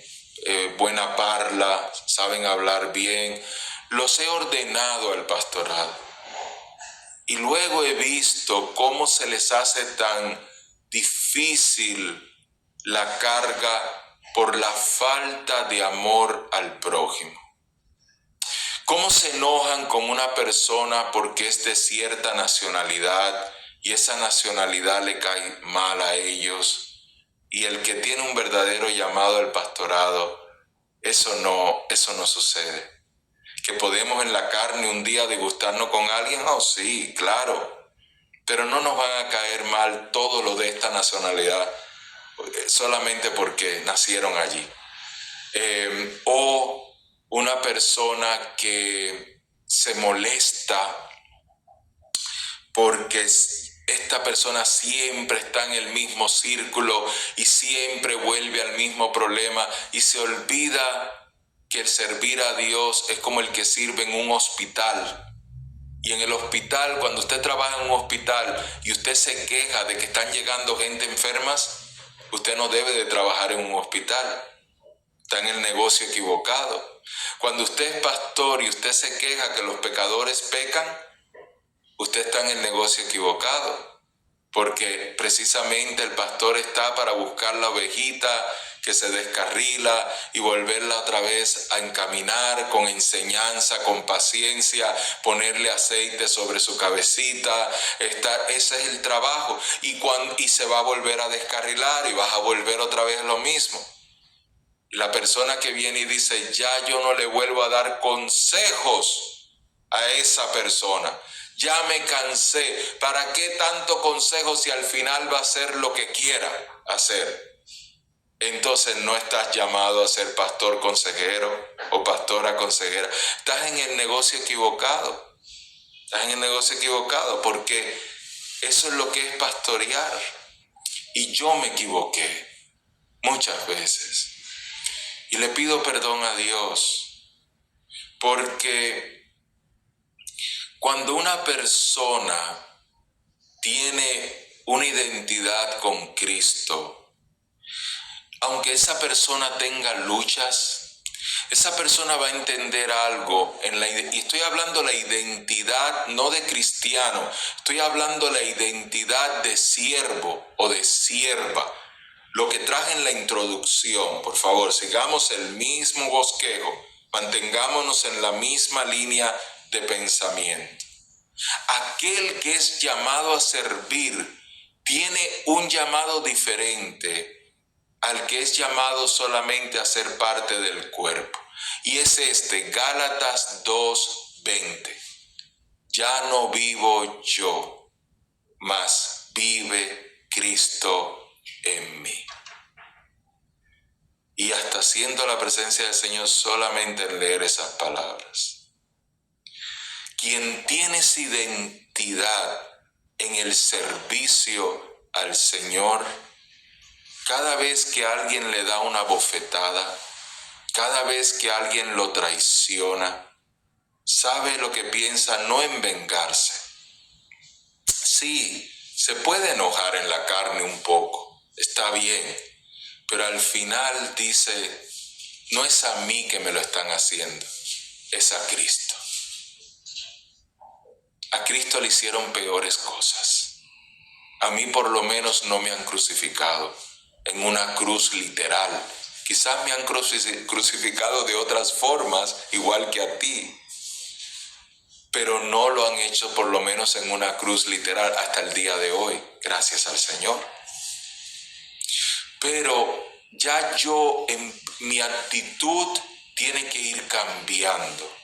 S1: buena parla, saben hablar bien, los he ordenado al pastorado. Y luego he visto cómo se les hace tan difícil la carga por la falta de amor al prójimo. Cómo se enojan con una persona porque es de cierta nacionalidad y esa nacionalidad le cae mal a ellos. Y el que tiene un verdadero llamado al pastorado, eso no sucede. Que podemos en la carne un día disgustarnos con alguien, oh sí, claro, pero no nos van a caer mal todo lo de esta nacionalidad solamente porque nacieron allí. O una persona que se molesta porque esta persona siempre está en el mismo círculo y siempre vuelve al mismo problema y se olvida que el servir a Dios es como el que sirve en un hospital. Y en el hospital, cuando usted trabaja en un hospital y usted se queja de que están llegando gente enfermas, usted no debe de trabajar en un hospital. Está en el negocio equivocado. Cuando usted es pastor y usted se queja que los pecadores pecan, usted está en el negocio equivocado. Porque precisamente el pastor está para buscar la ovejita que se descarrila y volverla otra vez a encaminar con enseñanza, con paciencia, ponerle aceite sobre su cabecita. Ese es el trabajo. Y se va a volver a descarrilar y vas a volver otra vez lo mismo. La persona que viene y dice, ya yo no le vuelvo a dar consejos a esa persona. Ya me cansé. ¿Para qué tanto consejo si al final va a hacer lo que quiera hacer? Entonces no estás llamado a ser pastor consejero o pastora consejera. Estás en el negocio equivocado. Estás en el negocio equivocado porque eso es lo que es pastorear. Y yo me equivoqué muchas veces. Y le pido perdón a Dios porque cuando una persona tiene una identidad con Cristo, aunque esa persona tenga luchas, esa persona va a entender algo, y estoy hablando la identidad no de cristiano, estoy hablando la identidad de siervo o de sierva. Lo que traje en la introducción, por favor, sigamos el mismo bosquejo, mantengámonos en la misma línea de pensamiento. Aquel que es llamado a servir tiene un llamado diferente al que es llamado solamente a ser parte del cuerpo. Y es Gálatas 2:20. Ya no vivo yo, mas vive Cristo en mí. Y hasta siento la presencia del Señor solamente en leer esas palabras. Quien tiene esa identidad en el servicio al Señor, cada vez que alguien le da una bofetada, cada vez que alguien lo traiciona, sabe lo que piensa, no en vengarse. Sí, se puede enojar en la carne un poco, está bien, pero al final dice, no es a mí que me lo están haciendo, es a Cristo. A Cristo le hicieron peores cosas. A mí por lo menos no me han crucificado en una cruz literal. Quizás me han crucificado de otras formas, igual que a ti, pero no lo han hecho por lo menos en una cruz literal hasta el día de hoy, gracias al Señor. Pero ya yo, en mi actitud tiene que ir cambiando.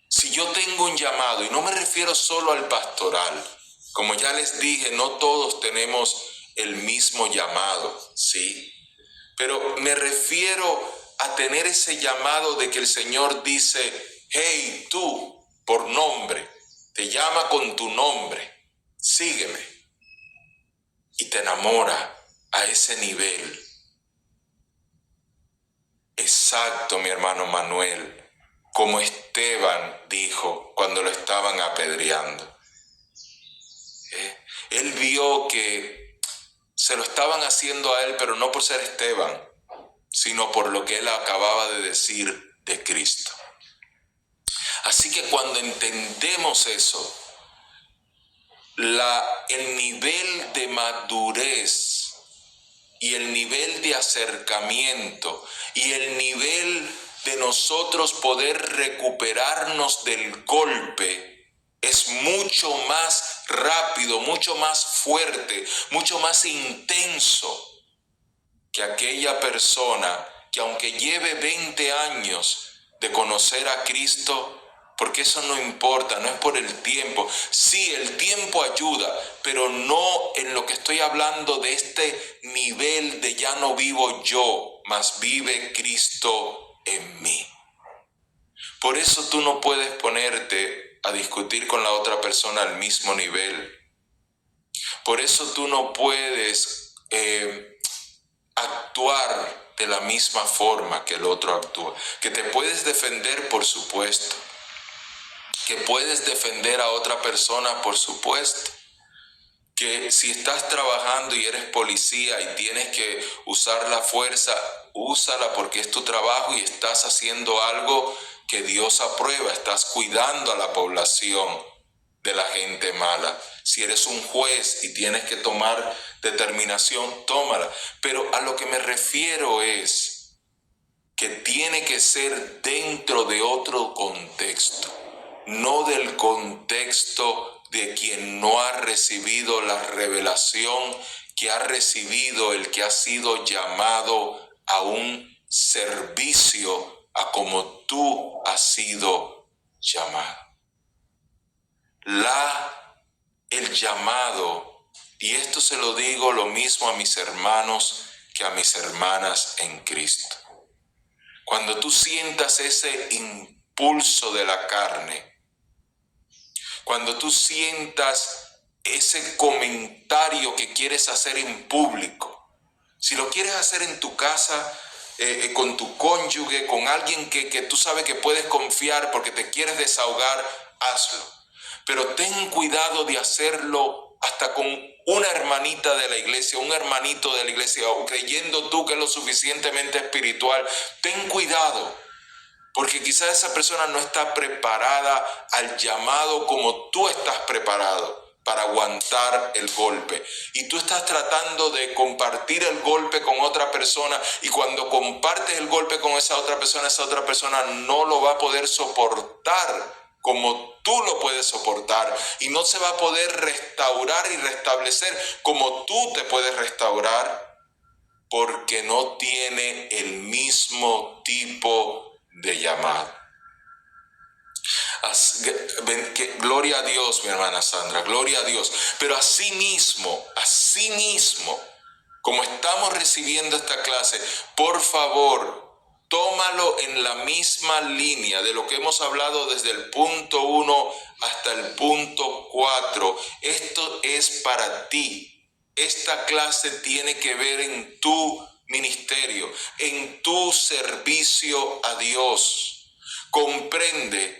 S1: Si yo tengo un llamado, y no me refiero solo al pastoral, como ya les dije, no todos tenemos el mismo llamado, ¿sí? Pero me refiero a tener ese llamado de que el Señor dice, hey, tú, por nombre, te llama con tu nombre, sígueme. Y te enamora a ese nivel. Exacto, mi hermano Manuel, como Esteban dijo cuando lo estaban apedreando. Él vio que se lo estaban haciendo a él, pero no por ser Esteban, sino por lo que él acababa de decir de Cristo. Así que cuando entendemos eso, el nivel de madurez y el nivel de acercamiento y el nivel de nosotros poder recuperarnos del golpe es mucho más rápido, mucho más fuerte, mucho más intenso que aquella persona que aunque lleve 20 años de conocer a Cristo, porque eso no importa, no es por el tiempo. Sí, el tiempo ayuda, pero no en lo que estoy hablando de este nivel de ya no vivo yo, mas vive Cristo en mí. Por eso tú no puedes ponerte a discutir con la otra persona al mismo nivel. Por eso tú no puedes actuar de la misma forma que el otro actúa. Que te puedes defender, por supuesto. Que puedes defender a otra persona, por supuesto. Que si estás trabajando y eres policía y tienes que usar la fuerza, úsala porque es tu trabajo y estás haciendo algo que Dios aprueba. Estás cuidando a la población de la gente mala. Si eres un juez y tienes que tomar determinación, tómala. Pero a lo que me refiero es que tiene que ser dentro de otro contexto, no del contexto de quien no ha recibido la revelación que ha recibido el que ha sido llamado a un servicio a como tú has sido llamado. El llamado, y esto se lo digo lo mismo a mis hermanos que a mis hermanas en Cristo. Cuando tú sientas ese impulso de la carne, cuando tú sientas ese comentario que quieres hacer en público, si lo quieres hacer en tu casa, con tu cónyuge, con alguien que tú sabes que puedes confiar porque te quieres desahogar, hazlo. Pero ten cuidado de hacerlo hasta con una hermanita de la iglesia, un hermanito de la iglesia, o creyendo tú que es lo suficientemente espiritual. Ten cuidado, porque quizás esa persona no está preparada al llamado como tú estás preparado para aguantar el golpe. Y tú estás tratando de compartir el golpe con otra persona, y cuando compartes el golpe con esa otra persona no lo va a poder soportar, como tú lo puedes soportar, y no se va a poder restaurar y restablecer como tú te puedes restaurar, porque no tiene el mismo tipo de llamado. Gloria a Dios, mi hermana Sandra, gloria a Dios. Pero asimismo, como estamos recibiendo esta clase, por favor, tómalo en la misma línea de lo que hemos hablado desde el punto 1 hasta el punto 4. Esto es para ti. Esta clase tiene que ver en tu ministerio, en tu servicio a Dios. Comprende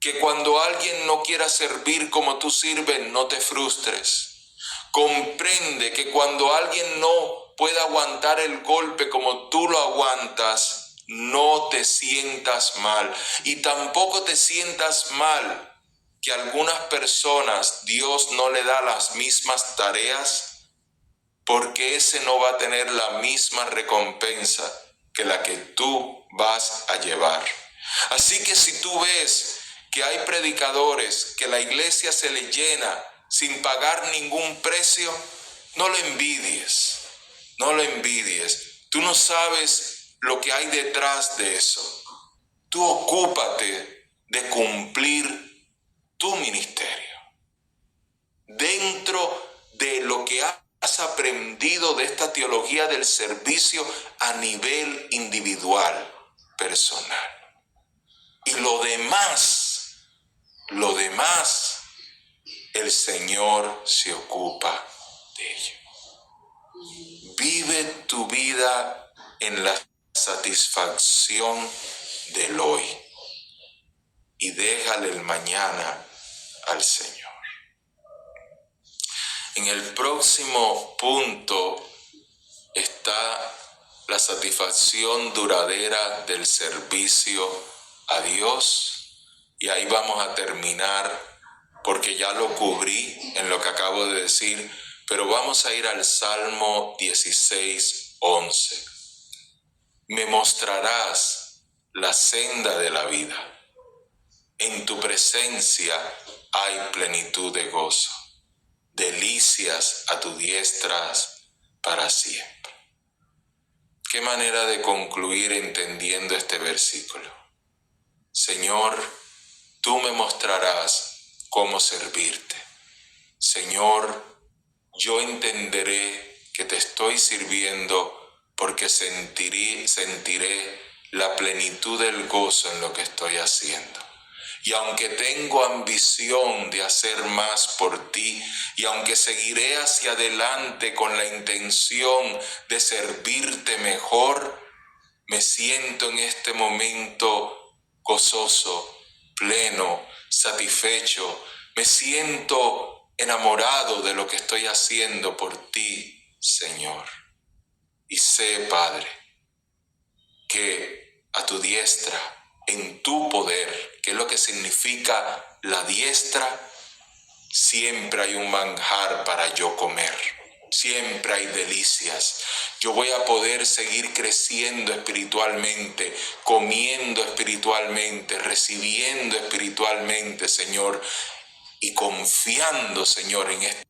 S1: que cuando alguien no quiera servir como tú sirves, no te frustres. Comprende que cuando alguien no pueda aguantar el golpe como tú lo aguantas, no te sientas mal. Y tampoco te sientas mal que a algunas personas Dios no le da las mismas tareas, porque ese no va a tener la misma recompensa que la que tú vas a llevar. Así que si tú ves que hay predicadores que la iglesia se le llena sin pagar ningún precio, no lo envidies, no lo envidies. Tú no sabes lo que hay detrás de eso. Tú ocúpate de cumplir tu ministerio dentro de lo que has aprendido de esta teología del servicio a nivel individual, personal. Y lo demás, el Señor se ocupa de ello. Vive tu vida en la satisfacción del hoy y déjale el mañana al Señor. En el próximo punto está la satisfacción duradera del servicio a Dios, y ahí vamos a terminar porque ya lo cubrí en lo que acabo de decir, pero vamos a ir al Salmo 16:11. Me mostrarás la senda de la vida. En tu presencia hay plenitud de gozo, delicias a tu diestra para siempre. Qué manera de concluir entendiendo este versículo. Señor, tú me mostrarás cómo servirte. Señor, yo entenderé que te estoy sirviendo porque sentiré la plenitud del gozo en lo que estoy haciendo. Y aunque tengo ambición de hacer más por ti, y aunque seguiré hacia adelante con la intención de servirte mejor, me siento en este momento gozoso, pleno, satisfecho. Me siento enamorado de lo que estoy haciendo por ti, Señor. Y sé, Padre, que a tu diestra, en tu poder, que es lo que significa la diestra, siempre hay un manjar para yo comer. Siempre hay delicias. Yo voy a poder seguir creciendo espiritualmente, comiendo espiritualmente, recibiendo espiritualmente, Señor, y confiando, Señor, en este